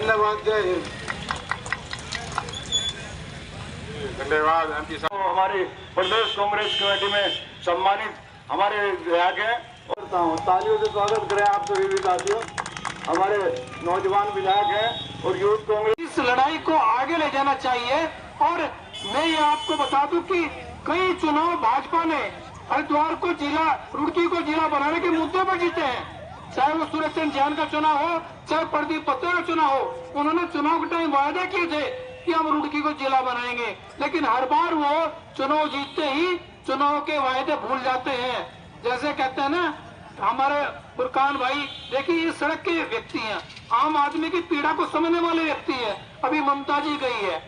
धन्यवाद। जय हिंद। धन्यवाद एमपी साहब। हमारी प्रदेश कांग्रेस कमेटी में सम्मानित हमारे विधायक हैं और तालियों से स्वागत करें आप सभी विधायकों। हमारे नौजवान विधायक हैं और यूथ कांग्रेस इस लड़ाई को आगे ले जाना चाहिए। और मैं ये आपको बता दूं कि कई चुनाव भाजपा ने हरिद्वार को जिला, रुड़की को जिला बनाने के मुद्दे पर जीते हैं। चाहे वो सूरज चंद जैन का चुनाव हो, चाहे प्रदीप पत्ते का चुनाव हो, उन्होंने चुनाव के टाइम वायदे किए थे कि हम रुड़की को जिला बनाएंगे, लेकिन हर बार वो चुनाव जीतते ही चुनाव के वायदे भूल जाते हैं। जैसे कहते हैं ना हमारे फुरकान भाई, देखिए इस सड़क के व्यक्ति हैं, आम आदमी की पीड़ा को समझने वाले व्यक्ति है। अभी ममता जी गई है,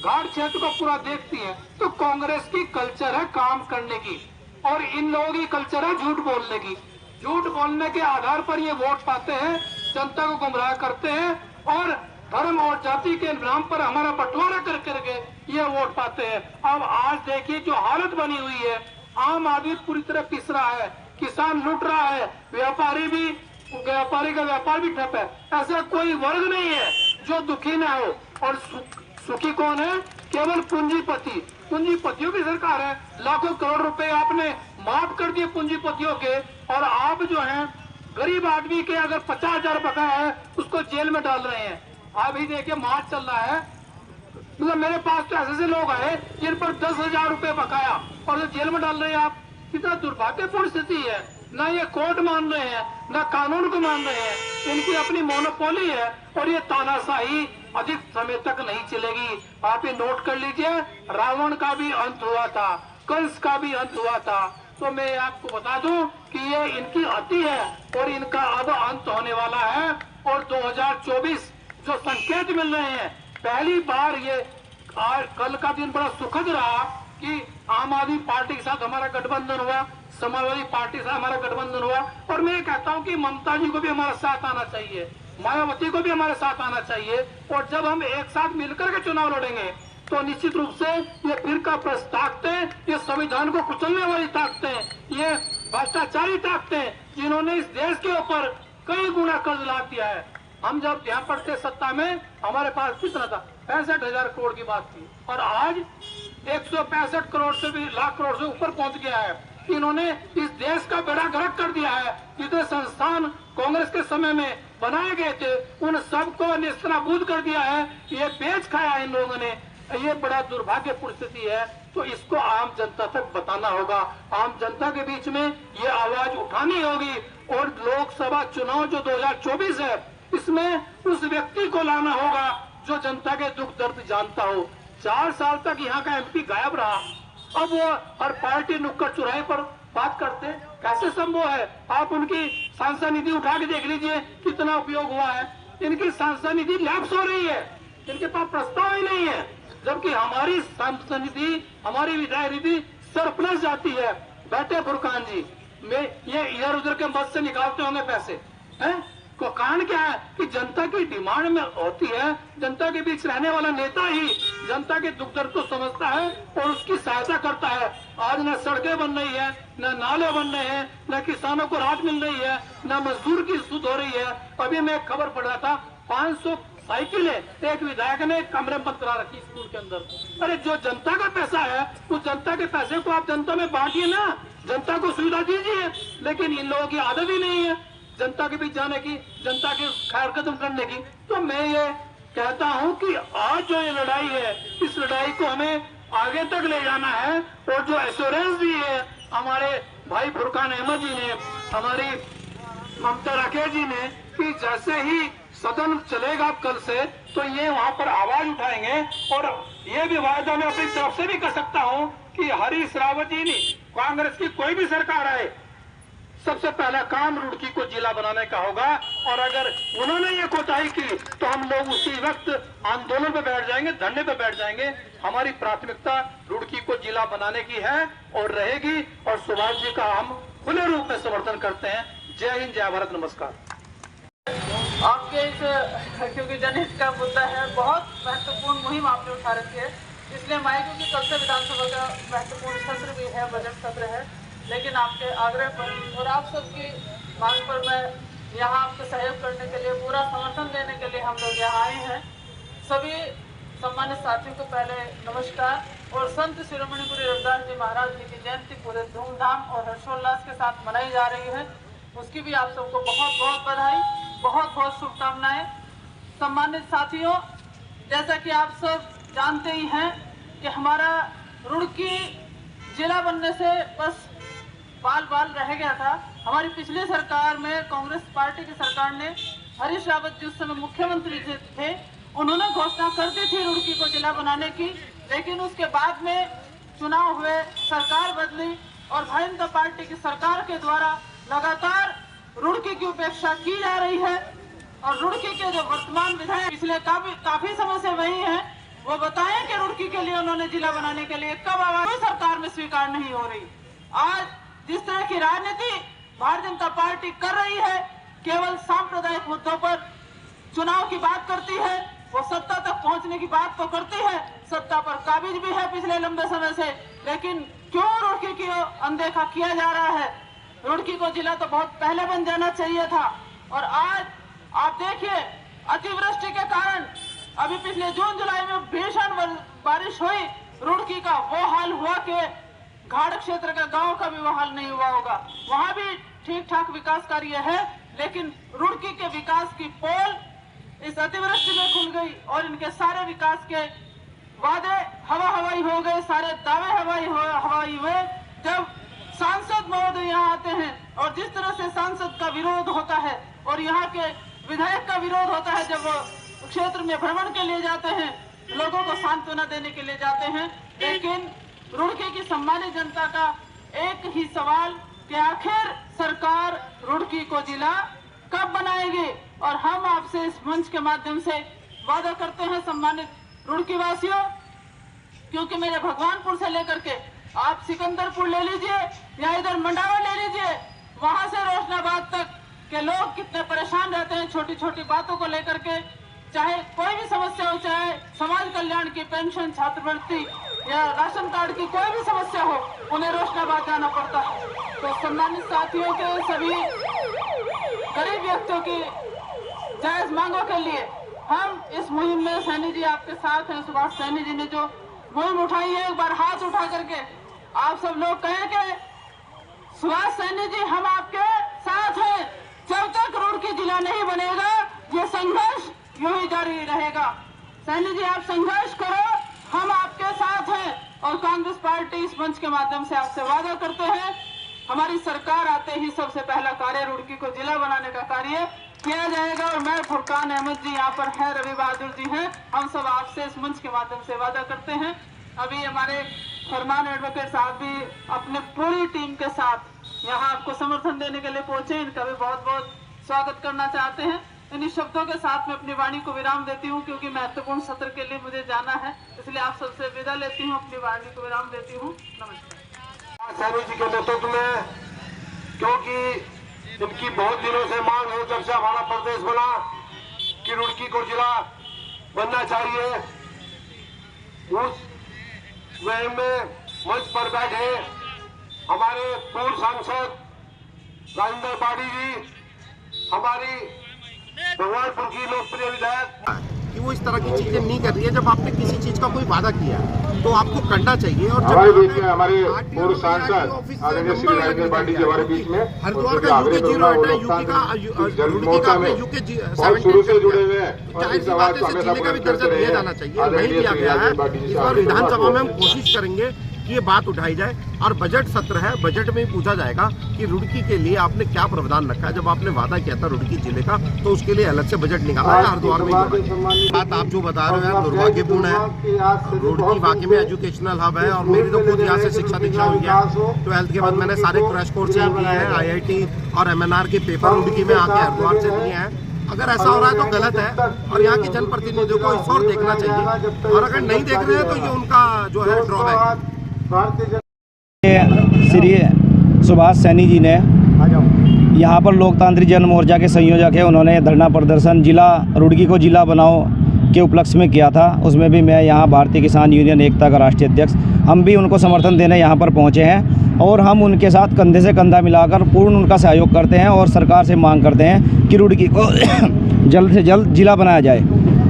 घाट क्षेत्र को पूरा देखती है। तो कांग्रेस की कल्चर है काम करने की, और इन लोगों की कल्चर है झूठ बोलने की। झूठ बोलने के आधार पर ये वोट पाते हैं, जनता को गुमराह करते हैं और धर्म और जाति के नाम पर हमारा बंटवारा कर करके ये वोट पाते हैं। अब आज देखिए जो हालत बनी हुई है, आम आदमी पूरी तरह पिस रहा है, किसान लूट रहा है, व्यापारी का व्यापार भी ठप है। ऐसा कोई वर्ग नहीं है जो दुखी ना हो। और सुखी कौन है? केवल पूंजीपति। पूंजीपतियों की सरकार है। लाखों करोड़ रुपए आपने माफ कर दिए पूंजीपतियों के, और आप जो हैं गरीब आदमी के अगर 50,000 बकाया है उसको जेल में डाल रहे हैं। अभी देखिए मार्च चल रहा है, मतलब मेरे पास तो ऐसे लोग आए जिन पर 10,000 रुपए बकाया और जेल में डाल रहे हैं आप। कितना दुर्भाग्यपूर्ण स्थिति है। ना ये कोर्ट मान रहे हैं, ना कानून को मान रहे हैं। इनकी अपनी मोनोपोली है और ये तानाशाही अधिक समय तक नहीं चलेगी। आप ये नोट कर लीजिए, रावण का भी अंत हुआ था, कंस का भी अंत हुआ था। तो मैं आपको बता दूं कि ये इनकी अति है और इनका अब अंत होने वाला है। और 2024 जो संकेत मिल रहे हैं, पहली बार ये कल का दिन बड़ा सुखद रहा कि आम आदमी पार्टी के साथ हमारा गठबंधन हुआ, समाजवादी पार्टी से हमारा गठबंधन हुआ। और मैं कहता हूं कि ममता जी को भी हमारा साथ आना चाहिए, मायावती को भी हमारे साथ आना चाहिए। और जब हम एक साथ मिलकर के चुनाव लड़ेंगे तो निश्चित रूप से ये फिरका प्रस्त ताकतें, ये संविधान को कुचलने वाली ताकतें, ये भ्रष्टाचारी ताकतें, जिन्होंने इस देश के ऊपर कई गुना कर्ज लाद दिया है। हम जब यहाँ पर थे सत्ता में, हमारे पास कितना था? 65,000 करोड़ की बात थी, और आज 165 करोड़ से भी लाख करोड़ से ऊपर पहुंच गया है। इन्होंने इस देश का बेड़ा गर्क कर दिया है। जितने संस्थान कांग्रेस के समय में बनाए गए थे उन सबको नेस्तनाबूद कर दिया है। ये बेच खाया इन लोगों ने। ये बड़ा दुर्भाग्यपूर्ण स्थिति है। तो इसको आम जनता तक बताना होगा, आम जनता के बीच में ये आवाज उठानी होगी। और लोकसभा चुनाव जो 2024 है, इसमें उस व्यक्ति को लाना होगा जो जनता के दुख दर्द जानता हो। 4 साल तक यहाँ का एमपी गायब रहा, अब वो हर पार्टी नुक्कड़ चौराहे पर बात करते, कैसे संभव है? आप उनकी सांसद निधि उठा के देख लीजिए कितना उपयोग हुआ है। इनकी सांसद निधि लैप्स हो रही है, इनके पास प्रस्ताव ही नहीं है, जबकि हमारी सांसद निधि, हमारी विधायक निधि सरप्लस जाती है। बैठे फुरकान जी, मैं ये इधर उधर के मत से निकालते होंगे पैसे हैं। को कारण क्या है कि जनता की डिमांड में होती है। जनता के बीच रहने वाला नेता ही जनता के दुख दर्द को समझता है और उसकी सहायता करता है। आज न सड़कें बन रही है, न नाले बन रहे हैं, न किसानों को राहत मिल रही है, न मजदूर की सुध हो रही है। अभी मैं खबर पढ़ रहा था, 500 साइकिलें एक विधायक ने कमरे में करा रखी स्कूल के अंदर। अरे जो जनता का पैसा है उस जनता के पैसे को आप जनता में बांटिए ना, जनता को सुविधा दीजिए। लेकिन इन लोगों की आदत ही नहीं है जनता के बीच जाने की, जनता के खैर कदम करने की। तो मैं ये कहता हूं कि आज जो ये लड़ाई है, इस लड़ाई को हमें आगे तक ले जाना है। और जो एश्योरेंस दी है हमारे भाई फुरकान अहमद जी ने, हमारी ममता राकेश जी ने, कि जैसे ही सदन चलेगा कल से तो ये वहां पर आवाज उठाएंगे। और ये भी वायदा मैं अपनी तरफ से भी कर सकता हूं कि हरीश रावत जी ने, कांग्रेस की कोई भी सरकार आए, सबसे पहला काम रुड़की को जिला बनाने का होगा। और अगर उन्होंने ये कोताही की तो हम लोग उसी वक्त आंदोलन पे बैठ जाएंगे, धरने पे बैठ जाएंगे। हमारी प्राथमिकता रुड़की को जिला बनाने की है और रहेगी। और सुभाष जी का हम खुले रूप में समर्थन करते हैं। जय हिंद, जय भारत, नमस्कार। आपके इस, क्योंकि जनहित का मुद्दा है, बहुत महत्वपूर्ण मुहिम आपने उठा रखी है, इसलिए माइक की कल से विधानसभा का महत्वपूर्ण सत्र भी है, बजट सत्र है। लेकिन आपके आग्रह पर और आप सबकी मांग पर मैं यहाँ आपको सहयोग करने के लिए, पूरा समर्थन देने के लिए हम लोग यहाँ आए हैं। सभी सम्मानित साथियों को पहले नमस्कार। और संत शिरोमणि गुरु रविदास जी महाराज जी की जयंती पूरे धूमधाम और हर्षोल्लास के साथ मनाई जा रही है, उसकी भी आप सबको बहुत बहुत बधाई, बहुत बहुत शुभकामनाएं। सम्मानित साथियों, जैसा कि आप सब जानते ही हैं कि हमारा रुड़की जिला बनने से बस बाल रह गया था। हमारी पिछली सरकार में कांग्रेस पार्टी की सरकार ने हरीश रावत जी उस समय मुख्यमंत्री जी थे, उन्होंने घोषणा कर दी थी रुड़की को जिला बनाने की, लेकिन उसके बाद में चुनाव हुए, सरकार बदली और भारतीय जनता पार्टी की सरकार के द्वारा लगातार रुड़की की उपेक्षा की जा रही है। और रुड़की के जो वर्तमान विधायक पिछले काफी समय से वही हैं, वो बताएं कि रुड़की के लिए उन्होंने जिला बनाने के लिए कब आवाज सरकार में स्वीकार नहीं हो रही। आज जिस तरह की राजनीति भारतीय जनता पार्टी कर रही है, केवल सांप्रदायिक मुद्दों पर चुनाव की बात करती है, वो सत्ता तक पहुंचने की बात तो करती है, सत्ता पर काबिज भी है पिछले लंबे समय से, लेकिन क्यों रुड़की की अनदेखा किया जा रहा है। रुड़की को जिला तो बहुत पहले बन जाना चाहिए था। और आज आप देखिए, अतिवृष्टि के कारण अभी पिछले जून जुलाई में भीषण बारिश हुई, रुड़की का वो हाल हुआ कि घाट क्षेत्र का गांव का भी वो हाल नहीं हुआ होगा। वहां भी ठीक ठाक विकास कार्य है, लेकिन रुड़की के विकास की पोल इस अतिवृष्टि में खुल गई और इनके सारे विकास के वादे हवाई हो गए, सारे दावे हवाई हुए। जब सांसद महोदय यहाँ आते हैं और जिस तरह से सांसद का विरोध होता है और यहाँ के विधायक का विरोध होता है, जब वो क्षेत्र में भ्रमण के लिए जाते हैं, लोगों को सांत्वना देने के लिए जाते हैं, लेकिन रुड़की की सम्मानित जनता का एक ही सवाल कि आखिर सरकार रुड़की को जिला कब बनाएगी। और हम आपसे इस मंच के माध्यम से वादा करते हैं सम्मानित रुड़की वासियों, क्योंकि मेरे भगवानपुर से लेकर के आप सिकंदरपुर ले लीजिए या इधर मंडावा ले लीजिए, वहां से रोशनाबाद तक के लोग कितने परेशान रहते हैं छोटी छोटी बातों को लेकर के। चाहे कोई भी समस्या हो, चाहे समाज कल्याण की, पेंशन, छात्रवृत्ति या राशन कार्ड की कोई भी समस्या हो, उन्हें रोशनाबाद जाना पड़ता है। तो सम्मानित साथियों के सभी गरीब व्यक्तियों की जायज मांगों के लिए हम इस मुहिम में, सैनी जी आपके साथ हैं, सुभाष सैनी जी ने जो मुहिम उठाई है, एक बार हाथ उठा करके आप सब लोग कहें कि सुभाष सैनी जी हम आपके साथ हैं। जब तक रुड़की जिला नहीं बनेगा, ये संघर्ष यूं ही जारी रहेगा। सैनी जी आप संघर्ष करो, हम आपके साथ हैं। और कांग्रेस पार्टी इस मंच के माध्यम से आपसे वादा करते हैं, हमारी सरकार आते ही सबसे पहला कार्य रुड़की को जिला बनाने का कार्य किया जाएगा। और मैं फुरकान अहमद जी यहाँ पर है, रवि बहादुर जी हैं, हम सब आपसे इस मंच के माध्यम से वादा करते हैं। अभी हमारे फरमान एडवोकेट साहब भी अपने पूरी टीम के साथ यहाँ आपको समर्थन देने के लिए पहुंचे, इनका भी बहुत बहुत स्वागत करना चाहते हैं। इन्हीं शब्दों के साथ मैं अपनी वाणी को विराम देती हूँ, क्योंकि महत्वपूर्ण सत्र के लिए मुझे जाना है, इसलिए आप सबसे विदा लेती हूँ, अपनी वाणी को विराम देती हूँ। नमस्कार। सैनी जी के नेतृत्व में, क्योंकि इनकी बहुत दिनों से मांग है, जब से हमारा प्रदेश बना कि रुड़की को जिला बनना चाहिए, उस वह में मंच पर बैठे हमारे पूर्व सांसद राजेंद्र पाड़ी जी, हमारी भगवानपुर की लोकप्रिय विधायक, कि वो इस तरह की चीजें नहीं कर रही है। जब आपने किसी चीज का कोई वादा किया तो आपको करना चाहिए। और हमारे बीच में हमारे पूर्व सांसद आदरणीय श्री राजेंद्र पाटिल जी हमारे बीच में हरिद्वार का यूके 08 है, यूपी का रुड़की का आपने यूके 70 शुरू से जुड़े हुए हैं। जाहिर सी बात है, जिले का भी दर्जा दिया जाना चाहिए, नहीं दिया गया है। इस बार विधानसभा में हम कोशिश करेंगे कि ये बात उठाई जाए। और बजट सत्र है, बजट में पूछा जाएगा कि रुड़की के लिए आपने क्या प्रावधान रखा है। जब आपने वादा किया था रुड़की जिले का, तो उसके लिए अलग से बजट निकाला है। हरिद्वार में बात आप जो बता रहे हैं दुर्भाग्यपूर्ण है। रुड़की वाकई में एजुकेशनल हब है, और मेरी तो खुद यहाँ से शिक्षा दीक्षा हुई है। 12th के बाद मैंने सारे क्रैश कोर्स यहीं किए हैं, IIT और MNR के पेपर रुड़की में आके हरिद्वार से लिए हैं। अगर ऐसा हो रहा है तो गलत है, और यहाँ के जनप्रतिनिधियों को इस ओर देखना चाहिए। और अगर नहीं देख रहे हैं तो ये उनका जो है ड्रॉबैक। श्री सुभाष सैनी जी ने यहाँ पर लोकतांत्रिक जन मोर्चा के संयोजक है, उन्होंने धरना प्रदर्शन जिला रुड़की को जिला बनाओ के उपलक्ष्य में किया था। उसमें भी मैं यहाँ भारतीय किसान यूनियन एकता का राष्ट्रीय अध्यक्ष, हम भी उनको समर्थन देने यहाँ पर पहुँचे हैं। और हम उनके साथ कंधे से कंधा मिलाकर पूर्ण उनका सहयोग करते हैं और सरकार से मांग करते हैं कि रुड़की को जल्द से जल्द ज़िला बनाया जाए,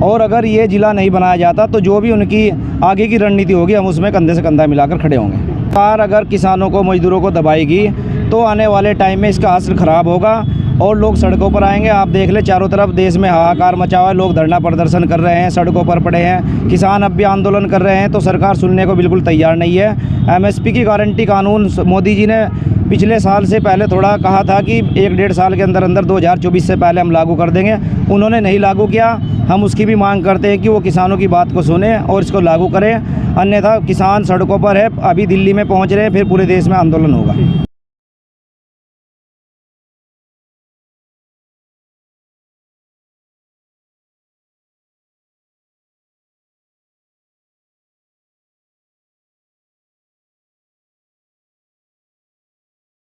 और अगर ये ज़िला नहीं बनाया जाता तो जो भी उनकी आगे की रणनीति होगी हम उसमें कंधे से कंधा मिलाकर खड़े होंगे। सरकार अगर किसानों को, मजदूरों को दबाएगी तो आने वाले टाइम में इसका असर ख़राब होगा और लोग सड़कों पर आएंगे। आप देख लें, चारों तरफ देश में हाहाकार मचा हुआ है, लोग धरना प्रदर्शन कर रहे हैं, सड़कों पर पड़े हैं, किसान अब भी आंदोलन कर रहे हैं, तो सरकार सुनने को बिल्कुल तैयार नहीं है। एमएसपी की गारंटी कानून मोदी जी ने पिछले साल से पहले थोड़ा कहा था कि 1-1.5 साल के अंदर अंदर 2024 से पहले हम लागू कर देंगे, उन्होंने नहीं लागू किया। हम उसकी भी मांग करते हैं कि वो किसानों की बात को सुने और इसको लागू करें, अन्यथा किसान सड़कों पर है, अभी दिल्ली में पहुंच रहे हैं, फिर पूरे देश में आंदोलन होगा।